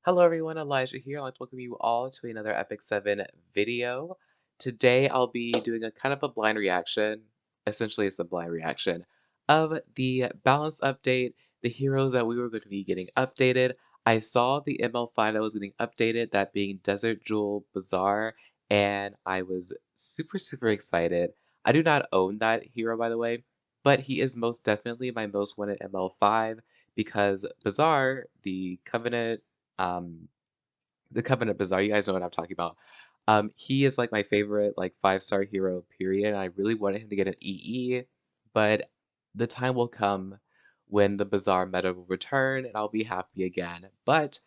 Hello everyone, Elijah here. I'd like to welcome you all to another Epic 7 video. Today I'll be doing a kind of a blind reaction, essentially it's a blind reaction, of the balance update, the heroes that we were going to be getting updated. I saw the ML5 that was getting updated, that being Desert Jewel Bazaar, and I was super excited. I do not own that hero, by the way, but he is most definitely my most wanted ML5 because Bazaar, um, the Covenant Bazaar, you guys know what I'm talking about. He is like my favorite like five-star hero, period. I really wanted him to get an EE, but the time will come when the Bazaar meta will return and I'll be happy again. But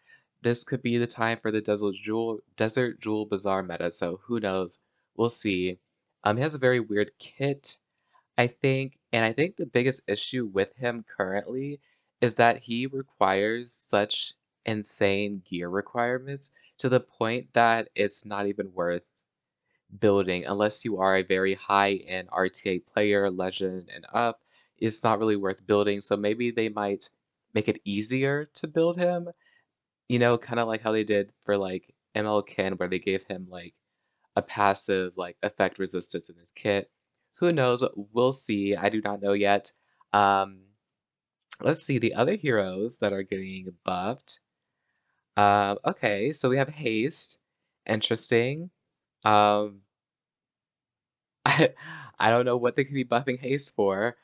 this could be the time for the Desert Jewel Bazaar meta, so who knows? We'll see. He has a very weird kit. I think the biggest issue with him currently is that he requires such insane gear requirements to the point that it's not even worth building unless you are a very high-end RTA player, legend, and up. It's not really worth building, so maybe they might make it easier to build him, kind of like how they did for like ML Ken, where they gave him like a passive like effect resistance in his kit. So who knows? We'll see. I do not know yet. Um, let's see the other heroes that are getting buffed. Okay, so we have Haste. Interesting. Um, I, I don't know what they could be buffing Haste for.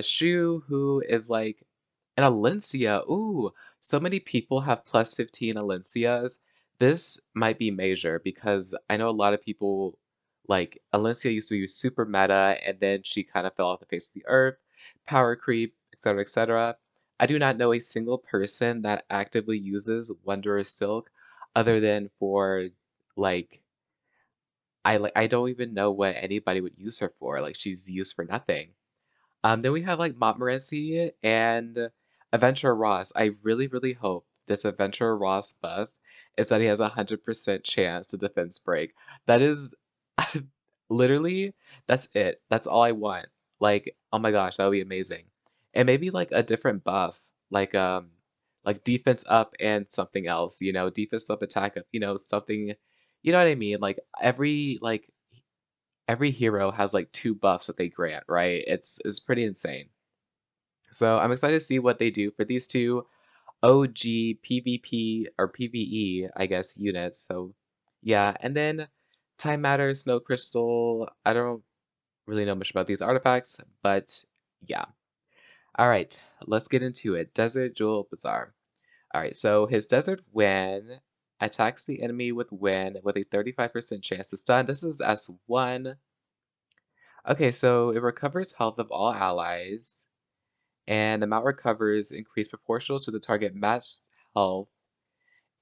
Shu, who is like an Alencia. Ooh, so many people have plus 15 Alencias. This might be major because I know a lot of people like Alencia used to use super meta and then she kind of fell off the face of the earth, power creep, etc., etc. I do not know a single person that actively uses Wondrous Silk other than for like I don't even know what anybody would use her for. Like she's used for nothing. Then we have like Marantzy and Adventurer Ross. I really hope this Adventurer Ross buff is that he has 100% chance to defense break. That is literally that's it. That's all I want. Like, oh my gosh, that would be amazing. And maybe like a different buff, like defense up and something else, defense up, attack up, something, you know what I mean? Every hero has like two buffs that they grant, right? It's pretty insane. So I'm excited to see what they do for these two OG PvP or PvE, I guess, units. So yeah, and then Time Matter, Snow Crystal. I don't really know much about these artifacts, but yeah. All right, let's get into it. Desert Jewel Bazaar. All right, so his Desert Wind attacks the enemy with wind with a 35% chance to stun. This is S1. Okay, so it recovers health of all allies, and the amount recovers increased proportional to the target max health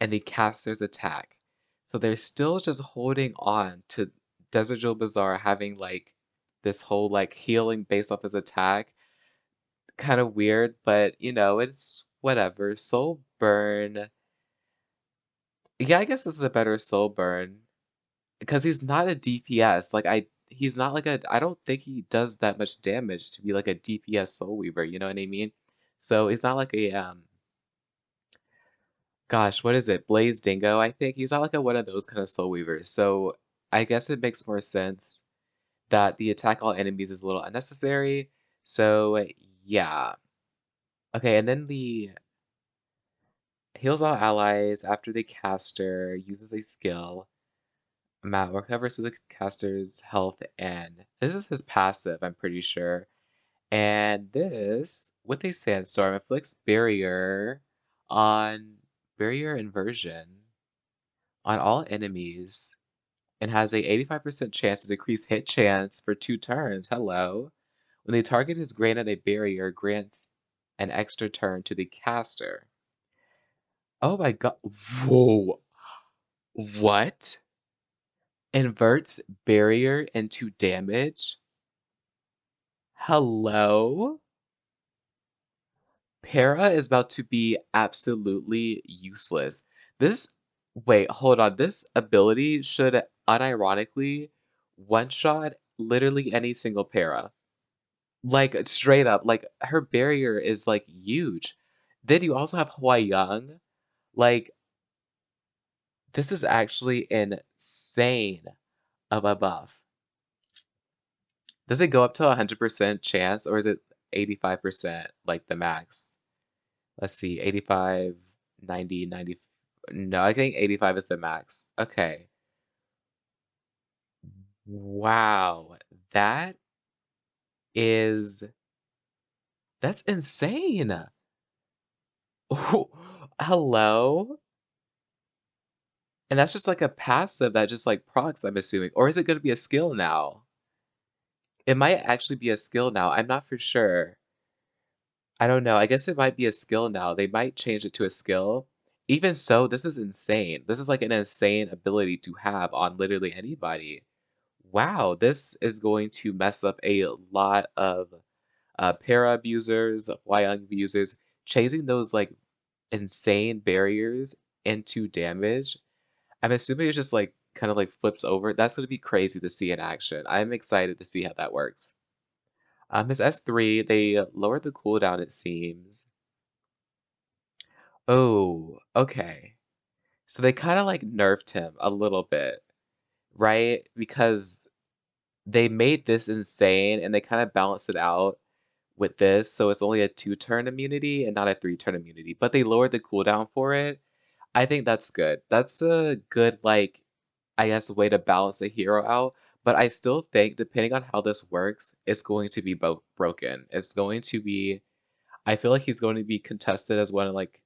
and the caster's attack. So they're still just holding on to Desert Jewel Bazaar having like this whole like healing based off his attack. Kind of weird, but it's whatever. Soul Burn. Yeah, I guess this is a better Soul Burn because he's not a DPS. He's not like a, I don't think he does that much damage to be like a DPS Soul Weaver, you know what I mean? So he's not like a, gosh, what is it? Blaze Dingo, I think. He's not like a one of those kind of Soul Weavers. So I guess it makes more sense that the attack all enemies is a little unnecessary. So yeah. Okay, and then the heals all allies after the caster uses a skill. Matt recovers the caster's health and this is his passive, I'm pretty sure. And this, with a sandstorm, inflicts barrier inversion on all enemies and has a 85% chance to decrease hit chance for 2 turns. Hello. When the target is granted a barrier, grants an extra turn to the caster. Oh my god. Whoa. What? Inverts barrier into damage? Hello? Para is about to be absolutely useless. This, wait, hold on. This ability should unironically one-shot literally any single para. Like, straight up, like, her barrier is, like, huge. Then you also have Hua Young. Like, This is actually insane of a buff. Does it go up to 100% chance, or is it 85%, like, the max? Let's see, 85, 90, 90. No, I think 85 is the max. Okay. Wow. That is that's insane. Oh, hello? And that's just like a passive that just, like, procs, I'm assuming, or is it gonna be a skill now? It might actually be a skill now, I'm not for sure. I don't know, I guess it might be a skill now, they might change it to a skill. Even so, this is insane. This is, like, an insane ability to have on literally anybody. Wow, this is going to mess up a lot of, para abusers, YUng abusers, chasing those, like, insane barriers into damage. I'm assuming it just, like, kinda, like, flips over. That's gonna be crazy to see in action. I'm excited to see how that works. His S3, they lowered the cooldown, it seems. Oh, okay. So they kinda, like, nerfed him a little bit, right? Because they made this insane, and they kinda balanced it out with this, so it's only a 2-turn immunity and not a 3-turn immunity, but they lowered the cooldown for it. I think that's good. That's a good, like, I guess, way to balance a hero out, but I still think depending on how this works, it's going to be broken. It's going to be I feel like he's going to be contested as one of, like,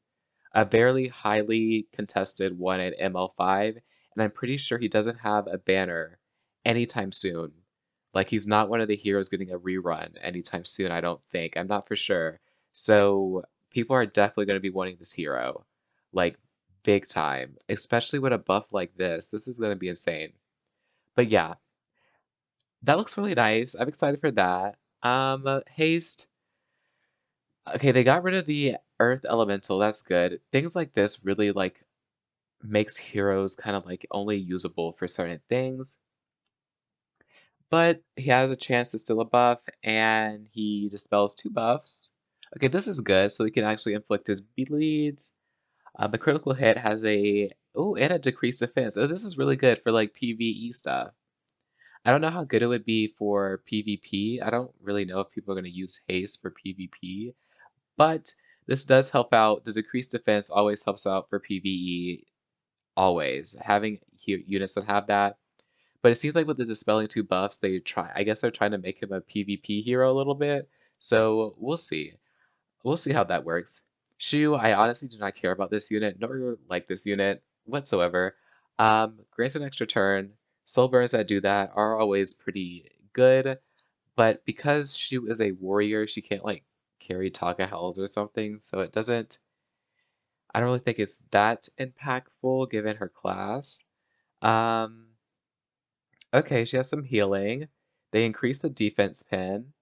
a very highly contested one at ML5, and I'm pretty sure he doesn't have a banner anytime soon. Like, he's not one of the heroes getting a rerun anytime soon, I don't think. I'm not for sure. So, people are definitely gonna be wanting this hero, like, big time, especially with a buff like this. This is gonna be insane. But yeah, that looks really nice. I'm excited for that. Haste. Okay, they got rid of the Earth Elemental, that's good. Things like this really, like, makes heroes kind of like only usable for certain things. But he has a chance to steal a buff, and he dispels 2 buffs. Okay, this is good, so he can actually inflict his bleeds. The critical hit has a and a decreased defense. Oh, this is really good for like PvE stuff. I don't know how good it would be for PvP. I don't really know if people are going to use haste for PvP, but this does help out. The decreased defense always helps out for PvE. Always. Having units that have that. But it seems like with the dispelling 2 buffs, I guess they're trying to make him a PvP hero a little bit. So we'll see. We'll see how that works. Shu, I honestly do not care about this unit, nor like this unit whatsoever. Grants an extra turn. Soul burns that do that are always pretty good, but because Shu is a warrior, she can't like carry Taka Hells or something, so it doesn't I don't really think it's that impactful given her class. Um, okay, she has some healing. They increase the defense pin.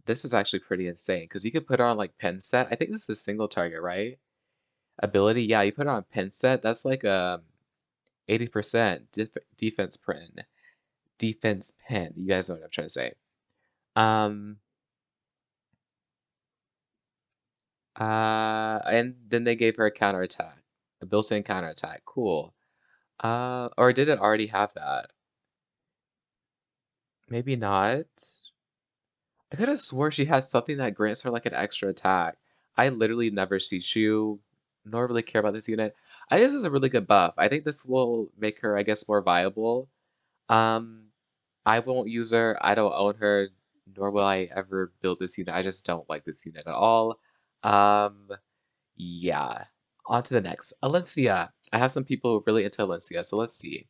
This is actually pretty insane because you could put her on like pen set. I think this is a single target, right? Ability, yeah, you put her on pen set. That's like 80% defense pin. Defense pin. You guys know what I'm trying to say. Um, and then they gave her a counterattack, a built-in counterattack. Cool. Or did it already have that? Maybe not. I could have swore she has something that grants her like an extra attack. I literally never see Shu, nor really care about this unit. I think this is a really good buff. I think this will make her, I guess, more viable. Um, I won't use her. I don't own her, nor will I ever build this unit. I just don't like this unit at all. Um, yeah. On to the next. Alexia. I have some people really into Alexia, so let's see.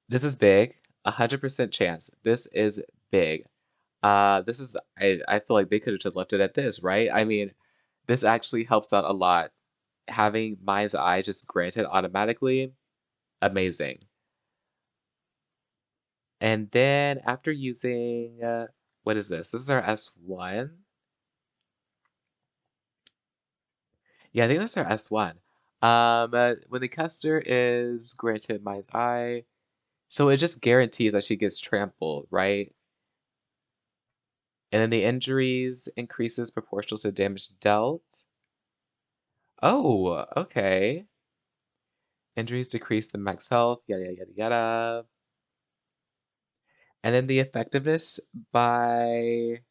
This is big. 100% chance. This is big. This is I feel like they could have just left it at this, right? I mean, this actually helps out a lot. Having Mind's Eye just granted automatically, amazing. And then after using, what is this? This is our S1. Yeah, I think that's our S1. When the caster is granted Mind's Eye, so it just guarantees that she gets trampled, right? And then the injuries increases proportional to damage dealt. Oh, okay. Injuries decrease the max health, yada, yada, yada, yada. And then the effectiveness by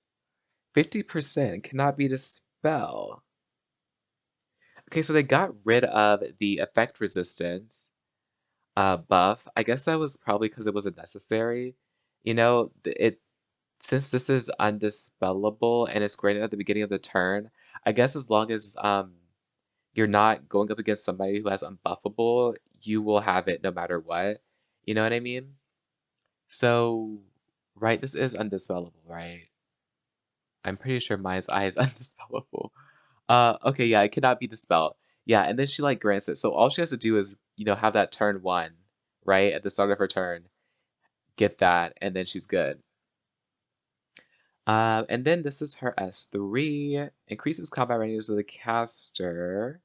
50% cannot be dispelled. Okay, so they got rid of the effect resistance buff. I guess that was probably because it wasn't necessary. You know, it since this is undispellable and it's granted at the beginning of the turn, I guess as long as you're not going up against somebody who has unbuffable, you will have it no matter what. You know what I mean? So, right, this is undispellable, right? I'm pretty sure Maya's eye is undispellable. Okay, yeah, it cannot be dispelled. Yeah, and then she like grants it. So all she has to do is, have that turn one, right? At the start of her turn, get that, and then she's good. And then this is her S3, increases combat ranges of the caster.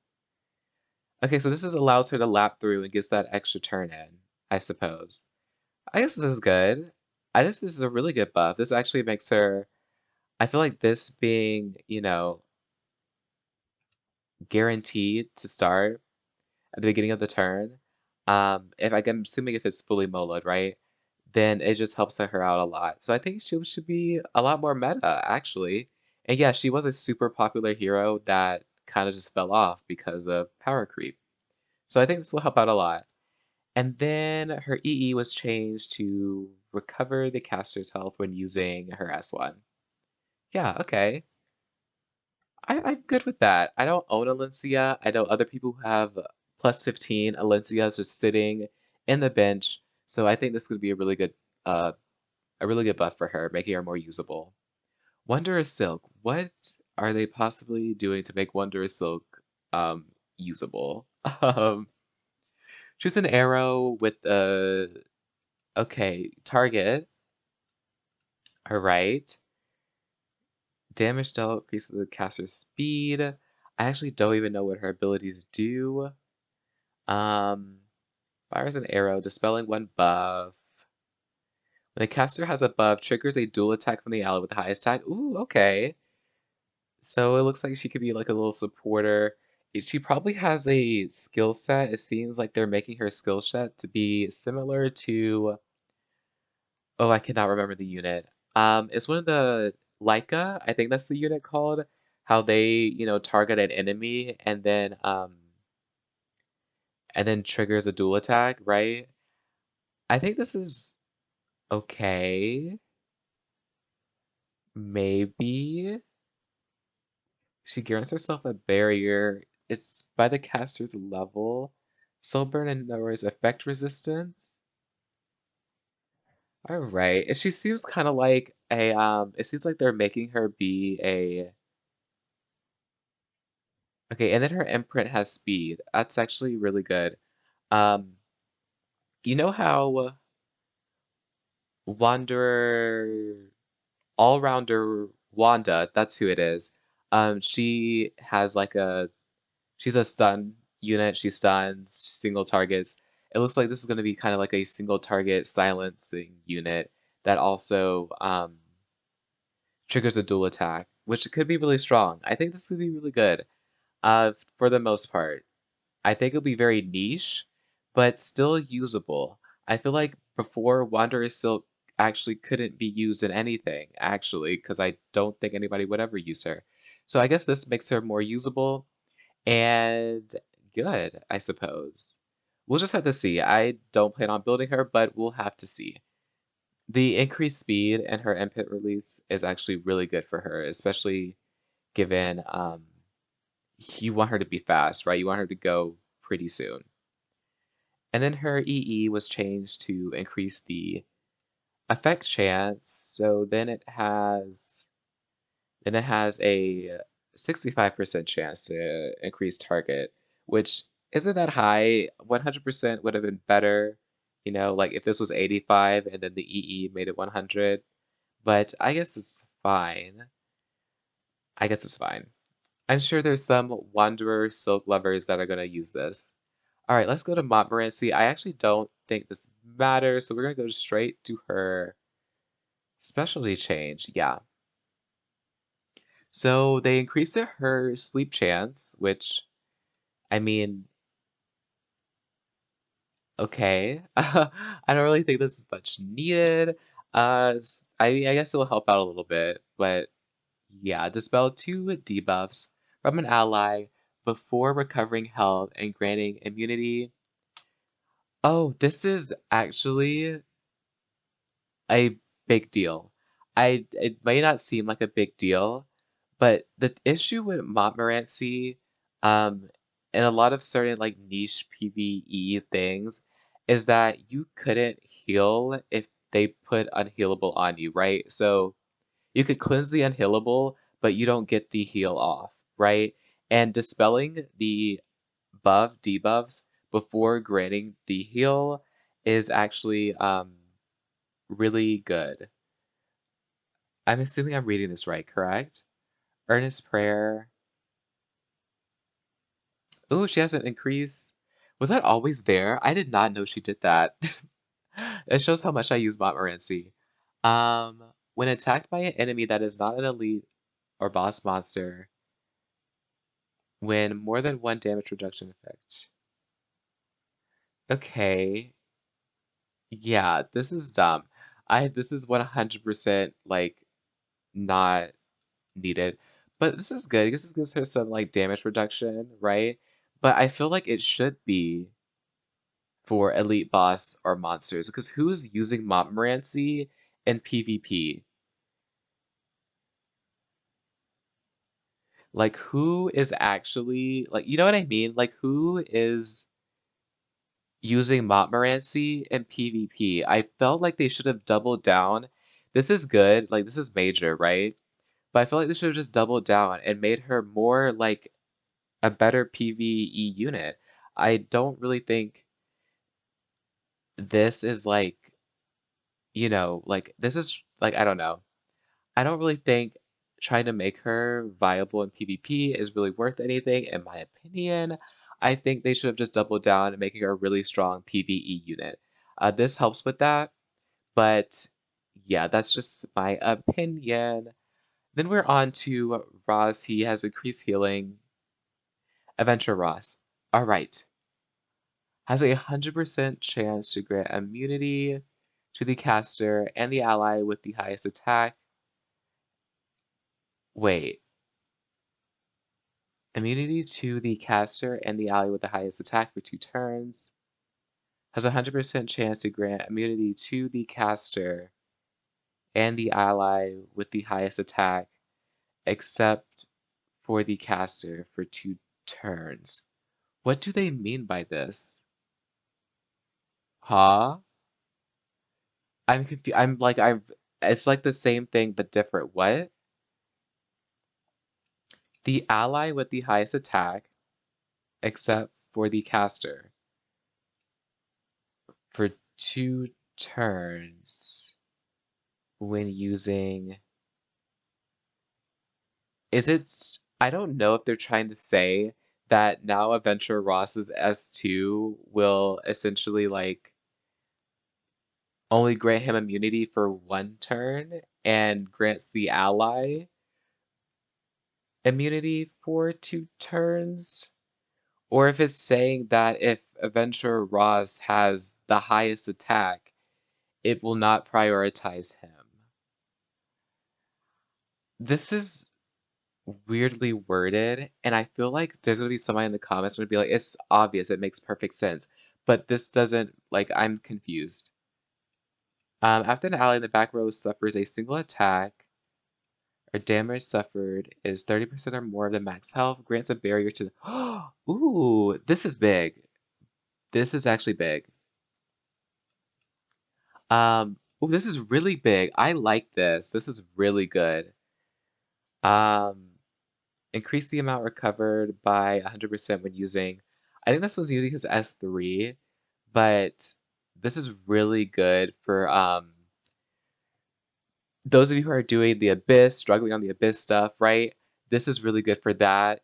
Okay, so this is allows her to lap through and gets that extra turn in, I suppose. I guess this is good. I guess this is a really good buff. This actually makes her, I feel like this being, guaranteed to start at the beginning of the turn, if I'm assuming if it's fully moloed, right? Then it just helps her out a lot. So I think she should be a lot more meta, actually. And yeah, she was a super popular hero that kind of just fell off because of power creep. So I think this will help out a lot. And then her EE was changed to recover the caster's health when using her S1. Yeah, okay. I'm good with that. I don't own Alexia. I know other people who have plus 15 Alencias just sitting in the bench. So I think this could be uh, a really good buff for her, making her more usable. Wondrous Silk. What are they possibly doing to make Wondrous Silk usable? Um, choose an arrow with a okay target. All right. Damage dealt increases the caster's speed. I actually don't even know what her abilities do. Um, fires an arrow, dispelling one buff. When a caster has a buff, triggers a dual attack from the ally with the highest attack. Ooh, okay. So it looks like she could be like a little supporter. She probably has a skill set. It seems like they're making her skill set to be similar to. Oh, I cannot remember the unit. It's one of the Leica. I think that's the unit called. How they, target an enemy and then triggers a dual attack, right? I think this is okay. Maybe. She grants herself a barrier. It's by the caster's level. Soul burn and lowers effect resistance. Alright. And she seems kind of like it seems like they're making her be a. Okay, and then her imprint has speed. That's actually really good. Um, you know how Wanderer All-Rounder Wanda, that's who it is. She has like she's a stun unit. She stuns single targets. It looks like this is going to be kind of like a single target silencing unit that also triggers a dual attack, which could be really strong. I think this could be really good for the most part. I think it'll be very niche, but still usable. I feel like before Wanderer Silk actually couldn't be used in anything, actually, because I don't think anybody would ever use her. So I guess this makes her more usable and good, I suppose. We'll just have to see. I don't plan on building her, but we'll have to see. The increased speed and her input release is actually really good for her, especially given you want her to be fast, right? You want her to go pretty soon. And then her EE was changed to increase the effect chance, so then it has a 65% chance to increase target, which isn't that high. 100% would have been better, like if this was 85 and then the EE made it 100. But I guess it's fine. I guess it's fine. I'm sure there's some Wanderer Silk lovers that are going to use this. All right, let's go to Marantzy. I actually don't think this matters, so we're going to go straight to her specialty change. Yeah. So they increased her sleep chance, which, I mean, Okay. I don't really think this is much needed. I guess it'll help out a little bit, but yeah, dispel two debuffs from an ally before recovering health and granting immunity. Oh, this is actually a big deal. It may not seem like a big deal, but the issue with Montmorency, um, and a lot of certain like niche PvE things, is that you couldn't heal if they put unhealable on you, right? So you could cleanse the unhealable, but you don't get the heal off, right? And dispelling the debuffs before granting the heal is actually really good. I'm assuming I'm reading this right, correct? Earnest prayer. Ooh, she has an increase. Was that always there? I did not know she did that. It shows how much I use Montmorency. When attacked by an enemy that is not an elite or boss monster, when more than one damage reduction effect. Okay. Yeah, this is dumb. This is 100% like not needed. But this is good. This gives her some like damage reduction, right? But I feel like it should be for elite boss or monsters because who's using Montmorency in PvP? Like who is actually like you know what I mean? Like who is using Montmorency in PvP? I felt like they should have doubled down. This is good, like this is major, right? But I feel like they should have just doubled down and made her more like a better PvE unit. I don't really think this is like, like this is like I don't know. I don't really think trying to make her viable in PvP is really worth anything, in my opinion. I think they should have just doubled down and making her a really strong PvE unit. This helps with that, but yeah, that's just my opinion. Then we're on to Ross. He has increased healing. Adventure Ross. All right. Has a 100% chance to grant immunity to the caster and the ally with the highest attack. Wait. Immunity to the caster and the ally with the highest attack for 2 turns. Has a 100% chance to grant immunity to the caster and the ally with the highest attack, except for the caster for 2 turns. What do they mean by this? Huh? I'm confused. It's like the same thing but different. What? The ally with the highest attack, except for the caster, for 2 turns when using. I don't know if they're trying to say that now Adventure Ross's S2 will essentially like only grant him immunity for 1 turn and grants the ally immunity for 2 turns. Or if it's saying that if Adventure Ross has the highest attack, it will not prioritize him. This is weirdly worded, and I feel like there's gonna be somebody in the comments gonna be like, it's obvious, it makes perfect sense. But this doesn't, like, I'm confused. After an ally in the back row suffers a single attack, or damage suffered is 30% or more of the max health, grants a barrier to. Ooh, this is big. This is actually big. Ooh, this is really big. I like this. This is really good. Um, Increase the amount recovered by 100% when using. I think this was using his S3, but this is really good for those of you who are doing the Abyss, struggling on the Abyss stuff, right? This is really good for that.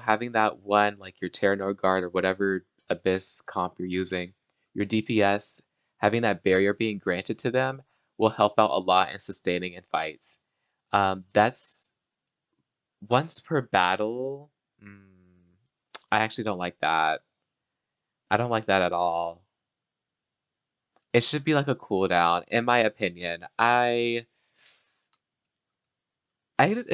Having that one, like your Terranor Guard or whatever Abyss comp you're using, your DPS, having that barrier being granted to them will help out a lot in sustaining in fights. That's once per battle. I actually don't like that. I don't like that at all. It should be like a cooldown, in my opinion. It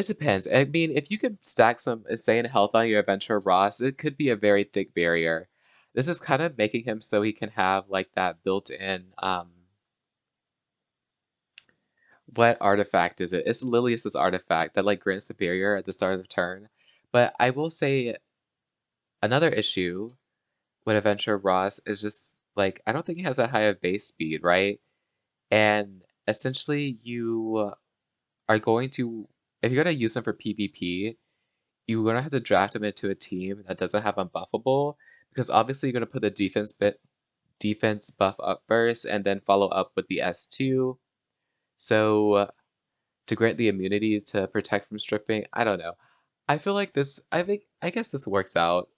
depends. I mean, if you could stack some insane health on your Adventure Ross, it could be a very thick barrier. This is kind of making him so he can have like that built-in what artifact is it? It's Lilius's artifact that like grants the barrier at the start of the turn. But I will say another issue with Adventure Ross is just like I don't think he has that high of base speed, right? And essentially you are going to if you're gonna use him for PvP, you're gonna have to draft him into a team that doesn't have unbuffable, because obviously you're gonna put the defense buff up first and then follow up with the S2. So to grant the immunity to protect from stripping, I don't know. I feel like I guess this works out.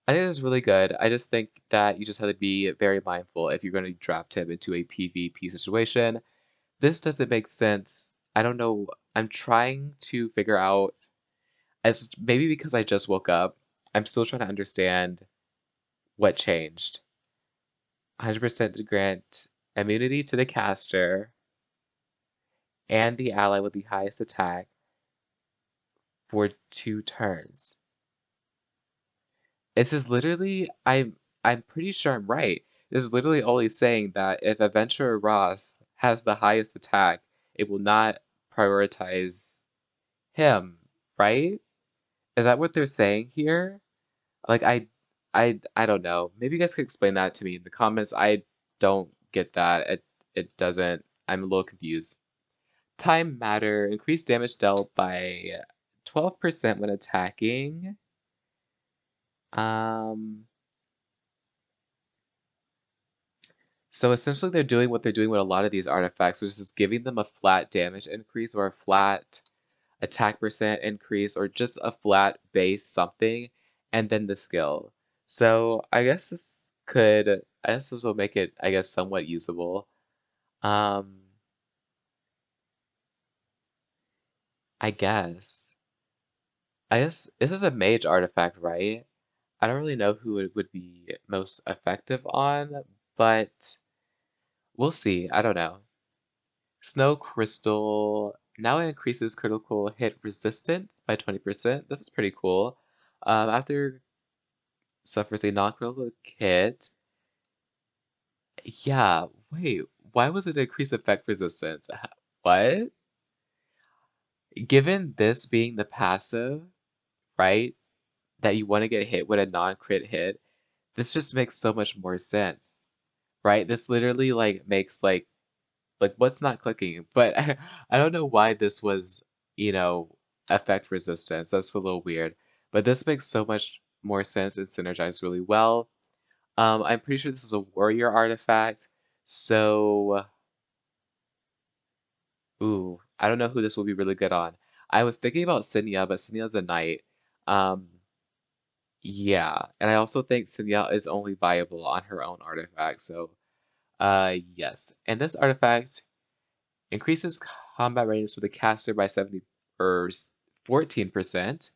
I think this is really good. I just think that you just have to be very mindful if you're going to draft him into a PvP situation. This doesn't make sense. I don't know. I'm trying to figure out, as maybe because I just woke up, I'm still trying to understand what changed. 100% to grant immunity to the caster and the ally with the highest attack for 2 turns. This is literally, I'm pretty sure I'm right. This is literally only saying that if Adventurer Ross has the highest attack, it will not prioritize him, right? Is that what they're saying here? Like I don't know. Maybe you guys could explain that to me in the comments. I don't get that. It doesn't. I'm a little confused. Time matter. Increased damage dealt by 12% when attacking. So essentially they're doing what they're doing with a lot of these artifacts, which is giving them a flat damage increase or a flat attack percent increase or just a flat base something, and then the skill. So I guess this will make it, I guess, somewhat usable. Um, I guess. I guess this is a mage artifact, right? I don't really know who it would be most effective on, but we'll see. I don't know. Snow Crystal now increases critical hit resistance by 20%. This is pretty cool. After suffers a non-critical hit. Yeah, wait, why was it increase effect resistance? What? Given this being the passive, right, that you want to get hit with a non-crit hit, this just makes so much more sense, right? This literally like makes like what's not clicking, but I don't know why this was, you know, effect resistance. That's a little weird, but this makes so much more sense and synergized really well. I'm pretty sure this is a warrior artifact, so ooh, I don't know who this will be really good on. I was thinking about Sinya, but Sinya's a knight. Um, yeah, and I also think Sinya is only viable on her own artifact, so yes. And this artifact increases combat radius of the caster by 70 or 14%.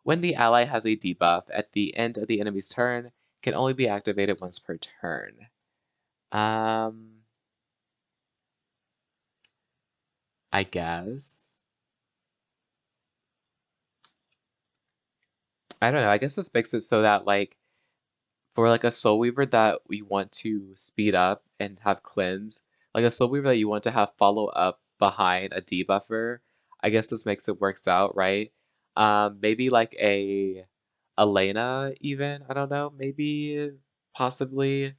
When the ally has a debuff at the end of the enemy's turn, can only be activated once per turn. I guess. I don't know. I guess this makes it so that like for like a Soul Weaver that we want to speed up and have cleanse, like a Soul Weaver that you want to have follow up behind a debuffer, I guess this makes it works out, right? Maybe like a Elena even, I don't know, maybe possibly,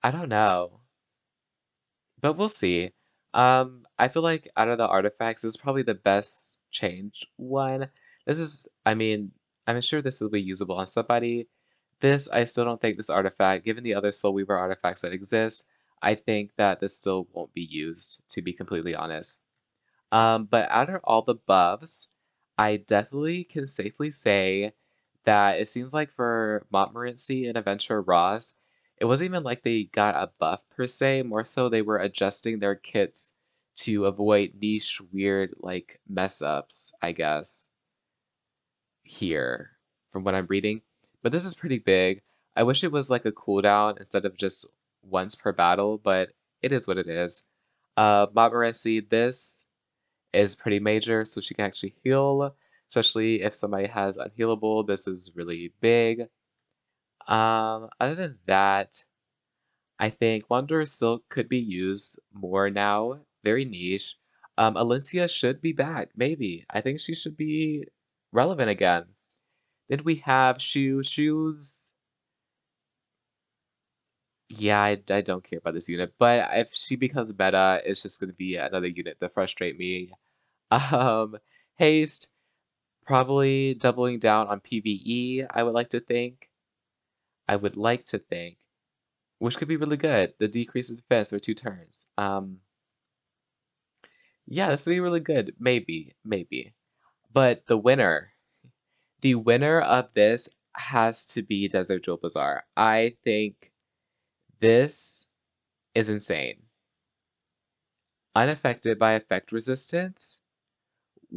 I don't know. But we'll see. I feel like out of the artifacts, this is probably the best changed one. This is, I mean, I'm sure this will be usable on somebody. This, I still don't think this artifact, given the other Soul Weaver artifacts that exist, I think that this still won't be used, to be completely honest. But out of all the buffs, I definitely can safely say that it seems like for Montmorency and Adventure Ross, it wasn't even like they got a buff per se, more so they were adjusting their kits to avoid niche, weird, like, mess ups, I guess, here, from what I'm reading. But this is pretty big. I wish it was like a cooldown instead of just once per battle, but it is what it is. Marantzy, this is pretty major, so she can actually heal, especially if somebody has unhealable. This is really big. Other than that, I think Wanderer Silk could be used more now. Very niche. Alexia should be back, maybe. I think she should be relevant again. Then we have Shoes. Yeah, I don't care about this unit, but if she becomes meta, it's just going to be another unit that frustrate me. Um, Haste, probably doubling down on PvE, I would like to think. I would like to think, which could be really good. The decrease in defense for 2 turns. Yeah, this would be really good. Maybe, maybe. But the winner of this has to be Desert Jewel Bazaar. I think this is insane. Unaffected by effect resistance,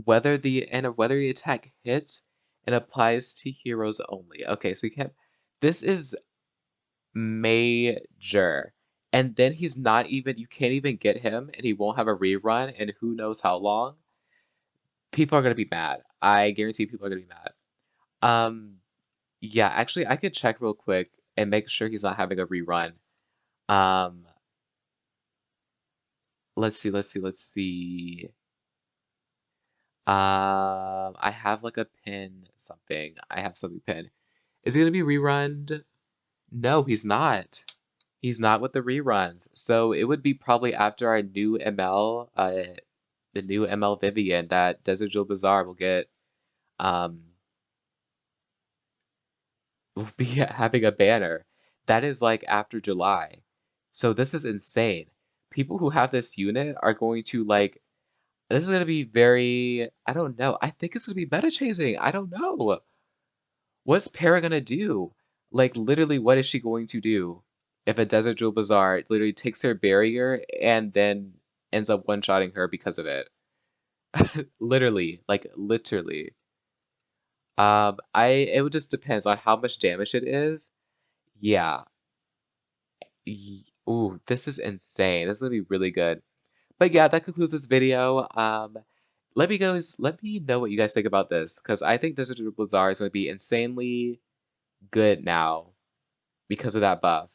whether the attack hits and applies to heroes only. Okay, so you can't. This is major. And then he's not even. You can't even get him, and he won't have a rerun, and who knows how long. People are gonna be mad. I guarantee people are gonna be mad. Um, yeah, actually, I could check real quick and make sure he's not having a rerun. Um, let's see. I have like a pin something. I have something pinned. Is he gonna be rerun? No, he's not. He's not with the reruns. So it would be probably after our new ML, the new ML Vivian that Desert Jewel Bazaar um, will be having a banner. That is like after July. So this is insane. People who have this unit are going to like, this is gonna be very, I don't know. I think it's gonna be meta chasing. I don't know. What's Para gonna do? Like, literally, what is she going to do if a Desert Jewel Bazaar literally takes her barrier and then ends up one-shotting her because of it? Literally, like, literally. It would just depends on how much damage it is. Yeah. Ooh, this is insane. This is gonna be really good. But yeah, that concludes this video. Let me know what you guys think about this, because I think Desert Jewel Bazaar is gonna be insanely good now because of that buff.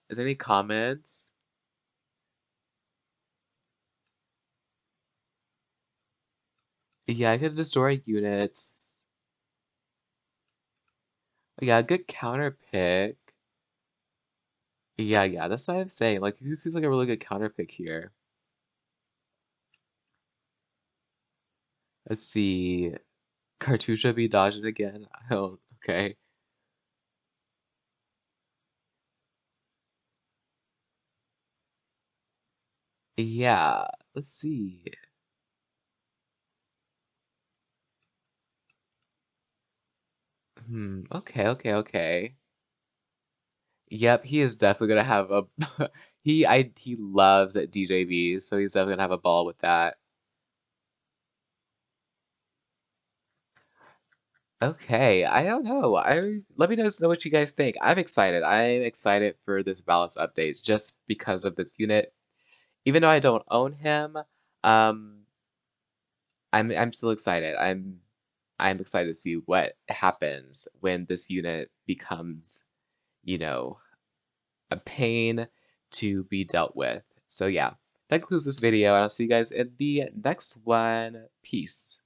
Is there any comments? Yeah, I could destroy units. Yeah, good counter pick. Yeah, that's what I'm saying. Like, he seems like a really good counter pick here. Let's see. Cartucho be dodging again? Oh, okay. Yeah, let's see. Okay. Yep, he is definitely gonna have a he loves DJV, so he's definitely gonna have a ball with that. Okay, I don't know. Let me know what you guys think. I'm excited. I'm excited for this balance update just because of this unit. Even though I don't own him, um, I'm still excited. I'm excited to see what happens when this unit becomes, you know, a pain to be dealt with. So yeah, that concludes this video, and I'll see you guys in the next one. Peace.